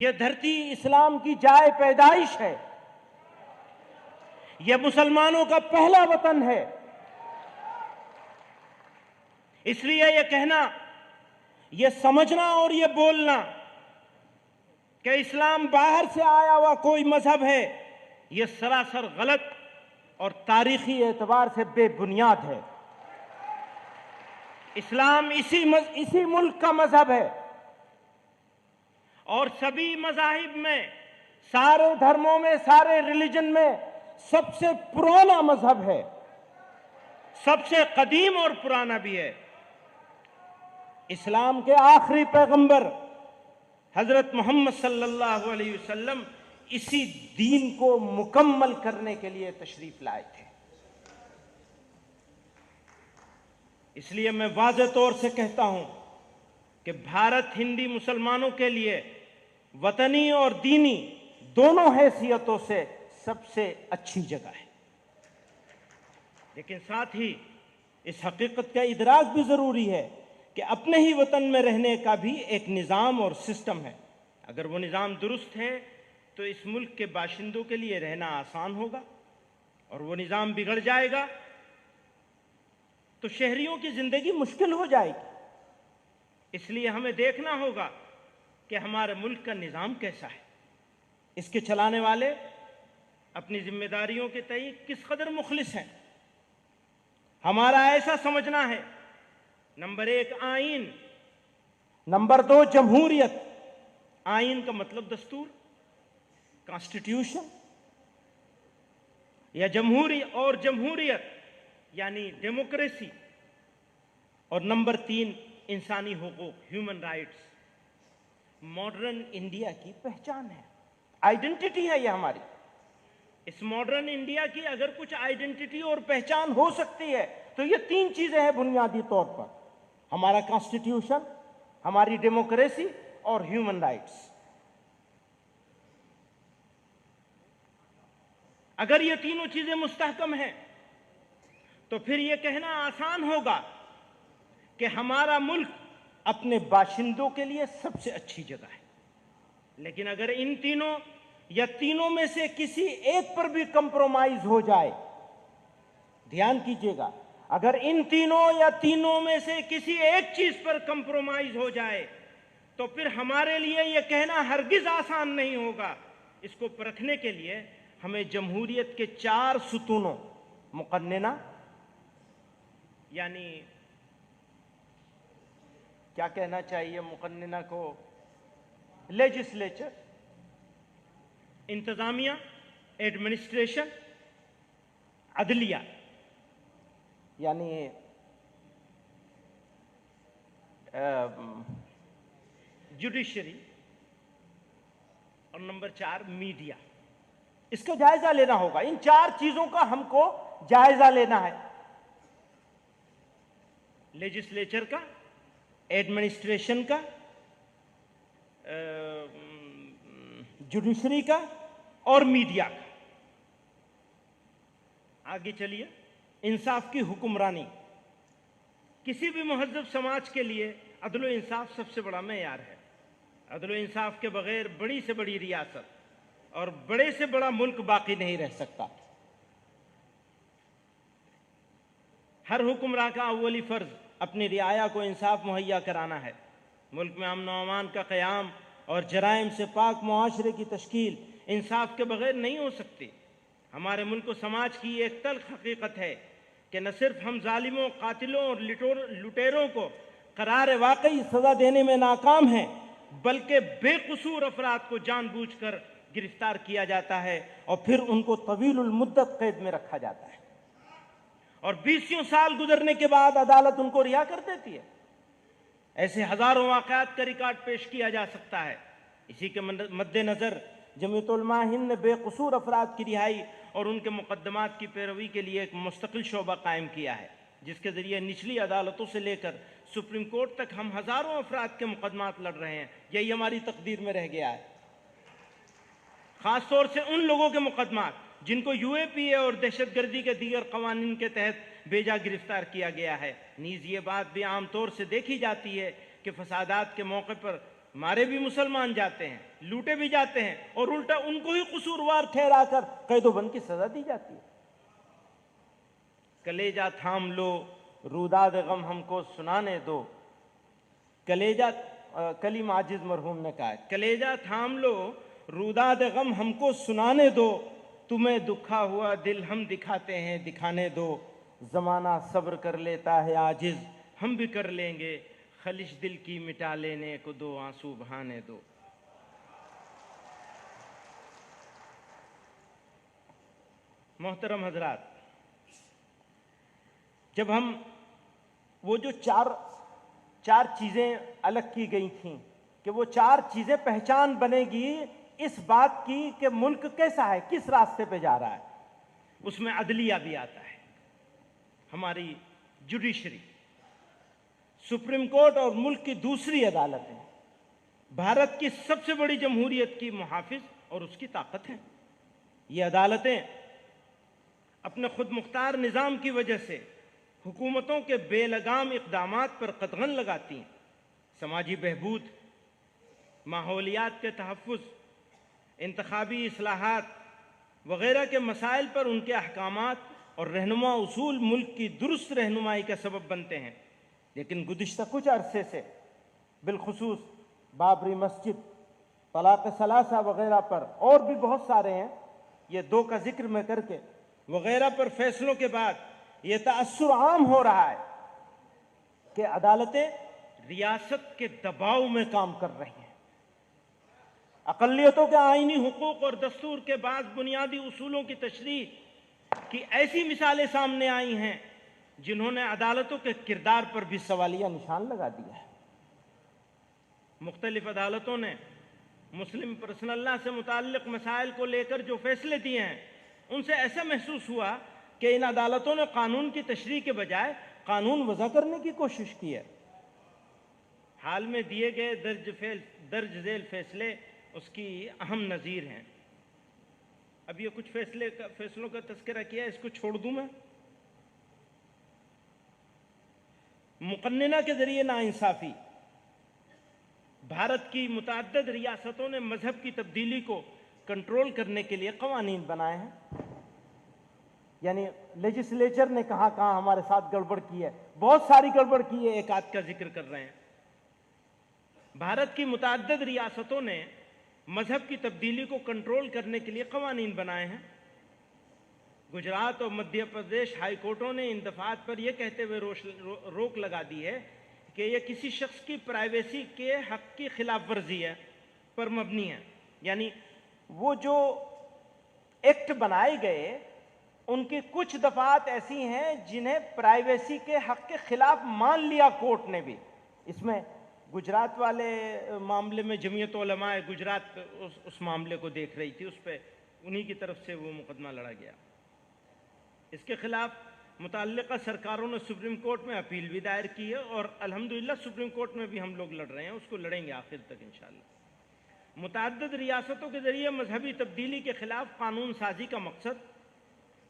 یہ دھرتی اسلام کی جائے پیدائش ہے، یہ مسلمانوں کا پہلا وطن ہے۔ اس لیے یہ کہنا، یہ سمجھنا اور یہ بولنا کہ اسلام باہر سے آیا ہوا کوئی مذہب ہے، یہ سراسر غلط اور تاریخی اعتبار سے بے بنیاد ہے۔ اسلام اسی ملک کا مذہب ہے، اور سبھی مذاہب میں، سارے دھرموں میں، سارے ریلیجن میں سب سے پرانا مذہب ہے، سب سے قدیم اور پرانا بھی ہے۔ اسلام کے آخری پیغمبر حضرت محمد صلی اللہ علیہ وسلم اسی دین کو مکمل کرنے کے لیے تشریف لائے تھے۔ اس لیے میں واضح طور سے کہتا ہوں کہ بھارت ہندی مسلمانوں کے لیے وطنی اور دینی دونوں حیثیتوں سے سب سے اچھی جگہ ہے، لیکن ساتھ ہی اس حقیقت کا ادراک بھی ضروری ہے کہ اپنے ہی وطن میں رہنے کا بھی ایک نظام اور سسٹم ہے۔ اگر وہ نظام درست ہے تو اس ملک کے باشندوں کے لیے رہنا آسان ہوگا، اور وہ نظام بگڑ جائے گا تو شہریوں کی زندگی مشکل ہو جائے گی۔ اس لیے ہمیں دیکھنا ہوگا کہ ہمارے ملک کا نظام کیسا ہے، اس کے چلانے والے اپنی ذمہ داریوں کے تئیں کس قدر مخلص ہیں۔ ہمارا ایسا سمجھنا ہے، نمبر 1 آئین، نمبر 2 جمہوریت۔ آئین کا مطلب دستور، کانسٹیٹیوشن، یا جمہوریت یعنی ڈیموکریسی، اور نمبر 3 انسانی حقوق، ہیومن رائٹس۔ ماڈرن انڈیا کی پہچان ہے، آئیڈنٹی ہے یہ ہماری۔ اس ماڈرن انڈیا کی اگر کچھ آئیڈنٹی اور پہچان ہو سکتی ہے تو یہ 3 چیزیں ہیں بنیادی طور پر: ہمارا کانسٹیٹیوشن، ہماری ڈیموکریسی اور ہیومن رائٹس۔ اگر یہ تینوں چیزیں مستحکم ہیں تو پھر یہ کہنا آسان ہوگا کہ ہمارا ملک اپنے باشندوں کے لیے سب سے اچھی جگہ ہے۔ لیکن اگر ان تینوں یا تینوں میں سے کسی ایک پر بھی کمپرومائز ہو جائے، دھیان کیجئے گا، اگر ان تینوں یا تینوں میں سے کسی ایک چیز پر کمپرومائز ہو جائے تو پھر ہمارے لیے یہ کہنا ہرگز آسان نہیں ہوگا۔ اس کو پرکھنے کے لیے ہمیں جمہوریت کے 4 ستونوں، مقننہ یعنی کیا کہنا چاہیے مقننہ کو، لیجسلیچر، انتظامیہ، ایڈمنسٹریشن، عدلیہ یعنی جوڈیشری، اور نمبر 4 میڈیا، اس کا جائزہ لینا ہوگا۔ ان 4 چیزوں کا ہم کو جائزہ لینا ہے: لیجسلیچر کا، ایڈمنسٹریشن کا، جوڈیشری کا اور میڈیا کا۔ آگے چلیے، انصاف کی حکمرانی۔ کسی بھی مہذب سماج کے لیے عدل و انصاف سب سے بڑا معیار ہے۔ عدل و انصاف کے بغیر بڑی سے بڑی ریاست اور بڑے سے بڑا ملک باقی نہیں رہ سکتا۔ ہر حکمراں کا اولی فرض اپنی رعایا کو انصاف مہیا کرانا ہے۔ ملک میں امن و امان کا قیام اور جرائم سے پاک معاشرے کی تشکیل انصاف کے بغیر نہیں ہو سکتی۔ ہمارے ملک و سماج کی ایک تلخ حقیقت ہے کہ نہ صرف ہم ظالموں، قاتلوں اور لٹیروں کو قرار واقعی سزا دینے میں ناکام ہیں، بلکہ بے قصور افراد کو جان بوجھ کر گرفتار کیا جاتا ہے اور پھر ان کو طویل المدت قید میں رکھا جاتا ہے، اور 20 سال گزرنے کے بعد عدالت ان کو رہا کر دیتی ہے۔ ایسے ہزاروں واقعات کا ریکارڈ پیش کیا جا سکتا ہے۔ اسی کے مد نظر جمعیت علماء ہند نے بے قصور افراد کی رہائی اور ان کے مقدمات کی پیروی کے لیے ایک مستقل شعبہ قائم کیا ہے، جس کے ذریعے نچلی عدالتوں سے لے کر سپریم کورٹ تک ہم ہزاروں افراد کے مقدمات لڑ رہے ہیں۔ یہی ہماری تقدیر میں رہ گیا ہے۔ خاص طور سے ان لوگوں کے مقدمات جن کو یو اے پی اے اور دہشت گردی کے دیگر قوانین کے تحت بیجا گرفتار کیا گیا ہے۔ نیز یہ بات بھی عام طور سے دیکھی جاتی ہے کہ فسادات کے موقع پر مارے بھی مسلمان جاتے ہیں، لوٹے بھی جاتے ہیں، اور الٹا ان کو ہی قصوروار ٹھہرا کر قید و بند کی سزا دی جاتی ہے۔ کلیجہ تھام لو روداد غم ہم کو سنانے دو، کلیجہ کلیم عاجز مرحوم نے کہا ہے، کلیجہ تھام لو روداد غم ہم کو سنانے دو، تمہیں دکھا ہوا دل ہم دکھاتے ہیں دکھانے دو، زمانہ صبر کر لیتا ہے عاجز ہم بھی کر لیں گے، خلش دل کی مٹا لینے کو دو آنسو بہانے دو۔ محترم حضرات، جب ہم وہ جو چار چیزیں الگ کی گئی تھیں کہ وہ چار چیزیں پہچان بنے گی اس بات کی کہ ملک کیسا ہے، کس راستے پہ جا رہا ہے، اس میں عدلیہ بھی آتا ہے، ہماری جوڈیشری، سپریم کورٹ اور ملک کی دوسری عدالتیں بھارت کی سب سے بڑی جمہوریت کی محافظ اور اس کی طاقت ہیں۔ یہ عدالتیں اپنے خود مختار نظام کی وجہ سے حکومتوں کے بے لگام اقدامات پر قدغن لگاتی ہیں، سماجی بہبود، ماحولیات کے تحفظ، انتخابی اصلاحات وغیرہ کے مسائل پر ان کے احکامات اور رہنما اصول ملک کی درست رہنمائی کا سبب بنتے ہیں۔ لیکن گزشتہ کچھ عرصے سے بالخصوص بابری مسجد، طلاق ثلاثہ وغیرہ پر، اور بھی بہت سارے ہیں، یہ دو کا ذکر میں کر کے، وغیرہ پر فیصلوں کے بعد یہ تأثر عام ہو رہا ہے کہ عدالتیں ریاست کے دباؤ میں کام کر رہی ہیں۔ اقلیتوں کے آئینی حقوق اور دستور کے بعض بنیادی اصولوں کی تشریح کی ایسی مثالیں سامنے آئی ہیں جنہوں نے عدالتوں کے کردار پر بھی سوالیہ نشان لگا دیا ہے۔ مختلف عدالتوں نے مسلم پرسنل لا سے متعلق مسائل کو لے کر جو فیصلے دیے ہیں، ان سے ایسا محسوس ہوا کہ ان عدالتوں نے قانون کی تشریح کے بجائے قانون وضع کرنے کی کوشش کی ہے۔ حال میں دیے گئے درج ذیل فیصلے اس کی اہم نظیر ہیں۔ اب یہ کچھ فیصلوں کا تذکرہ کیا، اس کو چھوڑ دوں میں۔ مقننہ کے ذریعے ناانصافی، بھارت کی متعدد ریاستوں نے مذہب کی تبدیلی کو کنٹرول کرنے کے لیے قوانین بنائے ہیں، یعنی لیجسلیچر نے کہاں ہمارے ساتھ گڑبڑ کی ہے، بہت ساری گڑبڑ کی ہے، ایک آدھ کا ذکر کر رہے ہیں۔ بھارت کی متعدد ریاستوں نے مذہب کی تبدیلی کو کنٹرول کرنے کے لیے قوانین بنائے ہیں۔ گجرات اور مدھیہ پردیش ہائی کورٹوں نے ان دفعات پر یہ کہتے ہوئے روک لگا دی ہے کہ یہ کسی شخص کی پرائیویسی کے حق کی خلاف ورزی ہے پر مبنی ہے، یعنی وہ جو ایکٹ بنائے گئے ان کی کچھ دفعات ایسی ہیں جنہیں پرائیویسی کے حق کے خلاف مان لیا کورٹ نے بھی۔ اس میں گجرات والے معاملے میں جمعیت علماء گجرات اس معاملے کو دیکھ رہی تھی، اس پہ انہی کی طرف سے وہ مقدمہ لڑا گیا۔ اس کے خلاف متعلقہ سرکاروں نے سپریم کورٹ میں اپیل بھی دائر کی ہے، اور الحمدللہ سپریم کورٹ میں بھی ہم لوگ لڑ رہے ہیں، اس کو لڑیں گے آخر تک انشاءاللہ۔ متعدد ریاستوں کے ذریعے مذہبی تبدیلی کے خلاف قانون سازی کا مقصد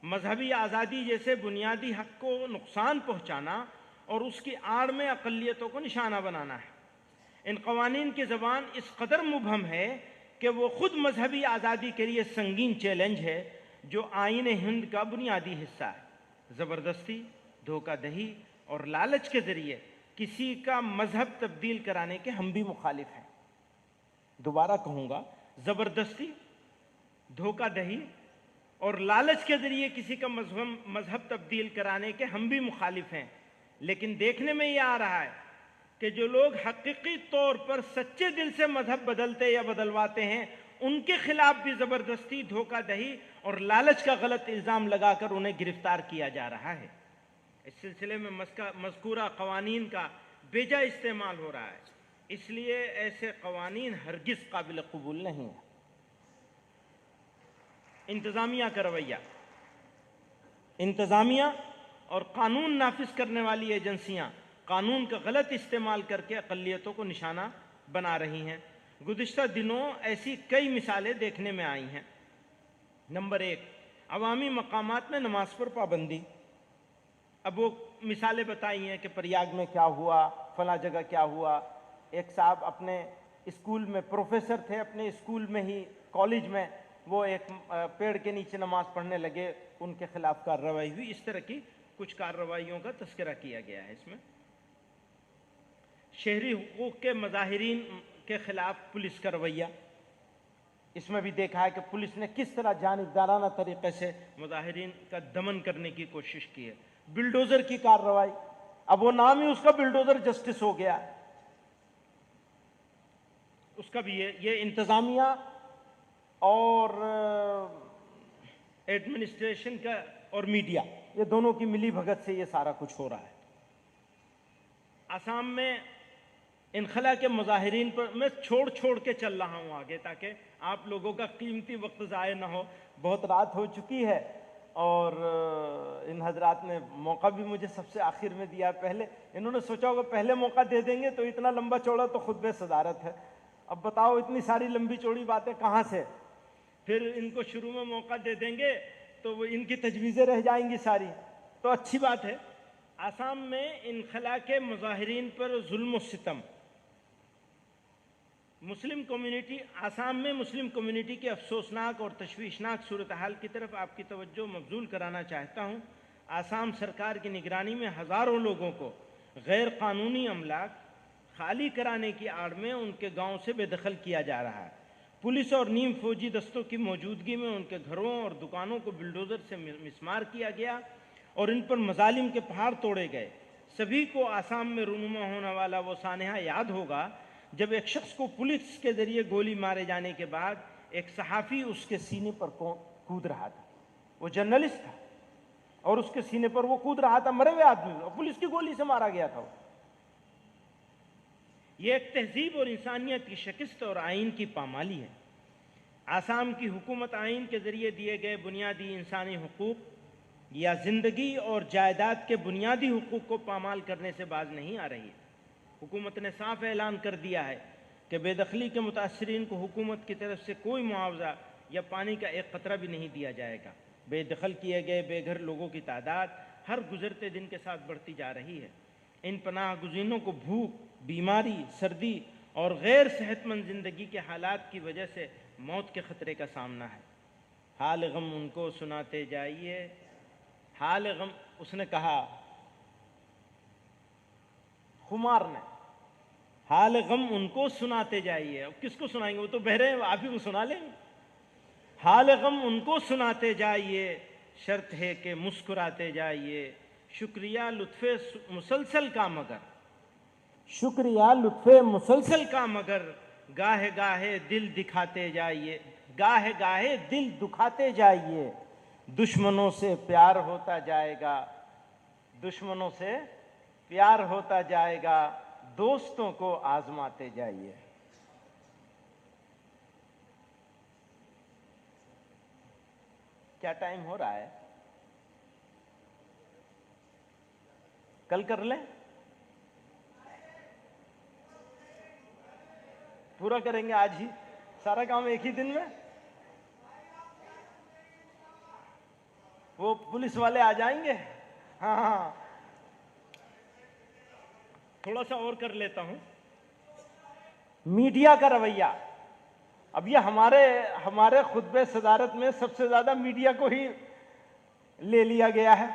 مذہبی آزادی جیسے بنیادی حق کو نقصان پہنچانا اور اس کی آڑ میں اقلیتوں کو نشانہ بنانا ہے۔ ان قوانین کی زبان اس قدر مبہم ہے کہ وہ خود مذہبی آزادی کے لیے سنگین چیلنج ہے جو آئین ہند کا بنیادی حصہ ہے۔ زبردستی، دھوکہ دہی اور لالچ کے ذریعے کسی کا مذہب تبدیل کرانے کے ہم بھی مخالف ہیں۔ دوبارہ کہوں گا، زبردستی، دھوکہ دہی اور لالچ کے ذریعے کسی کا مذہب تبدیل کرانے کے ہم بھی مخالف ہیں، لیکن دیکھنے میں یہ آ رہا ہے کہ جو لوگ حقیقی طور پر سچے دل سے مذہب بدلتے یا بدلواتے ہیں ان کے خلاف بھی زبردستی، دھوکہ دہی اور لالچ کا غلط الزام لگا کر انہیں گرفتار کیا جا رہا ہے۔ اس سلسلے میں مذکورہ قوانین کا بے جا استعمال ہو رہا ہے، اس لیے ایسے قوانین ہرگز قابل قبول نہیں ہیں۔ انتظامیہ کا رویہ، انتظامیہ اور قانون نافذ کرنے والی ایجنسیاں قانون کا غلط استعمال کر کے اقلیتوں کو نشانہ بنا رہی ہیں۔ گزشتہ دنوں ایسی کئی مثالیں دیکھنے میں آئی ہیں۔ نمبر 1، عوامی مقامات میں نماز پر پابندی۔ اب وہ مثالیں بتائی ہیں کہ پریاگ میں کیا ہوا، فلاں جگہ کیا ہوا۔ ایک صاحب اپنے اسکول میں پروفیسر تھے، اپنے اسکول میں ہی کالج میں وہ ایک پیڑ کے نیچے نماز پڑھنے لگے، ان کے خلاف کارروائی ہوئی۔ اس طرح کی کچھ کارروائیوں کا تذکرہ کیا گیا ہے اس میں۔ شہری حقوق کے مظاہرین کے خلاف پولیس کا رویہ، اس میں بھی دیکھا ہے کہ پولیس نے کس طرح جانبدارانہ طریقے سے مظاہرین کا دمن کرنے کی کوشش کی ہے۔ بلڈوزر کی کارروائی، اب وہ نام ہی اس کا بلڈوزر جسٹس ہو گیا، اس کا بھی یہ انتظامیہ اور ایڈمنسٹریشن کا اور میڈیا، یہ دونوں کی ملی بھگت سے یہ سارا کچھ ہو رہا ہے۔ آسام میں انخلا کے مظاہرین پر میں چھوڑ کے چل رہا ہوں آگے تاکہ آپ لوگوں کا قیمتی وقت ضائع نہ ہو، بہت رات ہو چکی ہے اور ان حضرات نے موقع بھی مجھے سب سے آخر میں دیا۔ پہلے انہوں نے سوچا ہوگا پہلے موقع دے دیں گے تو اتنا لمبا چوڑا تو خطبہ صدارت ہے، اب بتاؤ اتنی ساری لمبی چوڑی باتیں کہاں سے، پھر ان کو شروع میں موقع دے دیں گے تو وہ ان کی تجویزیں رہ جائیں گی ساری، تو اچھی بات ہے۔ آسام میں انخلا کے مظاہرین پر ظلم و ستم، آسام میں مسلم کمیونٹی کے افسوسناک اور تشویشناک صورتحال کی طرف آپ کی توجہ مبذول کرانا چاہتا ہوں۔ آسام سرکار کی نگرانی میں ہزاروں لوگوں کو غیر قانونی املاک خالی کرانے کی آڑ میں ان کے گاؤں سے بے دخل کیا جا رہا ہے۔ پولیس اور نیم فوجی دستوں کی موجودگی میں ان کے گھروں اور دکانوں کو بلڈوزر سے مسمار کیا گیا اور ان پر مظالم کے پہاڑ توڑے گئے۔ سبھی کو آسام میں رونما ہونے والا وہ سانحہ یاد ہوگا جب ایک شخص کو پولیس کے ذریعے گولی مارے جانے کے بعد ایک صحافی اس کے سینے پر کود رہا تھا، وہ جرنلسٹ تھا اور اس کے سینے پر وہ کود رہا تھا، مرے ہوئے آدمی، اور پولیس کی گولی سے مارا گیا تھا۔ یہ ایک تہذیب اور انسانیت کی شکست اور آئین کی پامالی ہے۔ آسام کی حکومت آئین کے ذریعے دیے گئے بنیادی انسانی حقوق یا زندگی اور جائیداد کے بنیادی حقوق کو پامال کرنے سے باز نہیں آ رہی ہے۔ حکومت نے صاف اعلان کر دیا ہے کہ بے دخلی کے متاثرین کو حکومت کی طرف سے کوئی معاوضہ یا پانی کا ایک قطرہ بھی نہیں دیا جائے گا۔ بے دخل کیے گئے بے گھر لوگوں کی تعداد ہر گزرتے دن کے ساتھ بڑھتی جا رہی ہے۔ ان پناہ گزینوں کو بھوک، بیماری، سردی اور غیر صحت مند زندگی کے حالات کی وجہ سے موت کے خطرے کا سامنا ہے۔ حال غم ان کو سناتے جائیے، حال غم، اس نے کہا خمار نے، حال غم ان کو سناتے جائیے۔ اب کس کو سنائیں گے، وہ تو بہرے ہیں، آپ ہی کو سنا لیں گے۔ حال غم ان کو سناتے جائیے، شرط ہے کہ مسکراتے جائیے، شکریہ لطف مسلسل کا مگر، شکریہ لطف مسلسل کا مگر، گاہے گاہے دل دکھاتے جائیے، گاہے گاہے دل دکھاتے جائیے، دشمنوں سے پیار ہوتا جائے گا، دشمنوں سے پیار ہوتا جائے گا، دوستوں کو آزماتے جائیے۔ کیا ٹائم ہو رہا ہے؟ کل کر لیں، پورا کریں گے آج ہی سارا کام ایک ہی دن میں؟ وہ پولیس والے آ جائیں گے؟ ہاں تھوڑا سا اور کر لیتا ہوں۔ میڈیا کا رویہ، اب یہ ہمارے خطبہ صدارت میں سب سے زیادہ میڈیا کو ہی لے لیا گیا ہے۔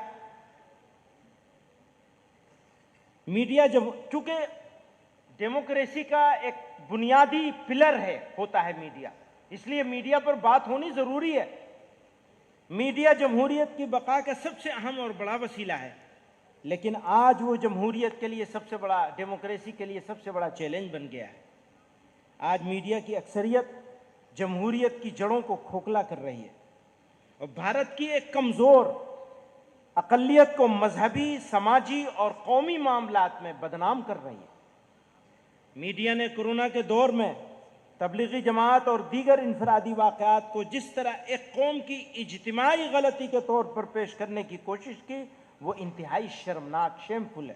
میڈیا جب چونکہ ڈیموکریسی کا ایک بنیادی پلر ہوتا ہے میڈیا، اس لیے میڈیا پر بات ہونی ضروری ہے۔ میڈیا جمہوریت کی بقا کا سب سے اہم اور بڑا وسیلہ ہے، لیکن آج وہ جمہوریت کے لیے سب سے بڑا، ڈیموکریسی کے لیے سب سے بڑا چیلنج بن گیا ہے۔ آج میڈیا کی اکثریت جمہوریت کی جڑوں کو کھوکھلا کر رہی ہے اور بھارت کی ایک کمزور اقلیت کو مذہبی، سماجی اور قومی معاملات میں بدنام کر رہی ہے۔ میڈیا نے کورونا کے دور میں تبلیغی جماعت اور دیگر انفرادی واقعات کو جس طرح ایک قوم کی اجتماعی غلطی کے طور پر پیش کرنے کی کوشش کی، وہ انتہائی شرمناک، شیمفل ہے۔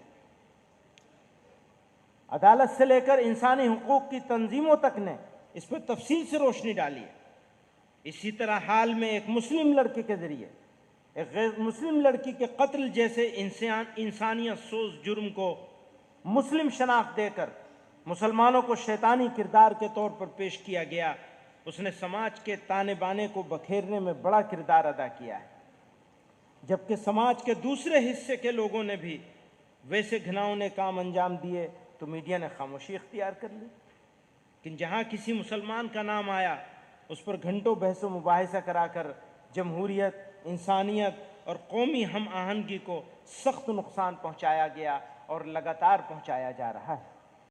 عدالت سے لے کر انسانی حقوق کی تنظیموں تک نے اس پر تفصیل سے روشنی ڈالی ہے۔ اسی طرح حال میں ایک مسلم لڑکے کے ذریعے ایک غیر مسلم لڑکی کے قتل جیسے انسانیت سوز جرم کو مسلم شناخت دے کر مسلمانوں کو شیطانی کردار کے طور پر پیش کیا گیا، اس نے سماج کے تانے بانے کو بکھیرنے میں بڑا کردار ادا کیا ہے، جبکہ سماج کے دوسرے حصے کے لوگوں نے بھی ویسے گھناؤنے کام انجام دیے تو میڈیا نے خاموشی اختیار کر لی۔ لیکن جہاں کسی مسلمان کا نام آیا اس پر گھنٹوں بحث و مباحثہ کرا کر جمہوریت، انسانیت اور قومی ہم آہنگی کو سخت نقصان پہنچایا گیا اور لگاتار پہنچایا جا رہا ہے۔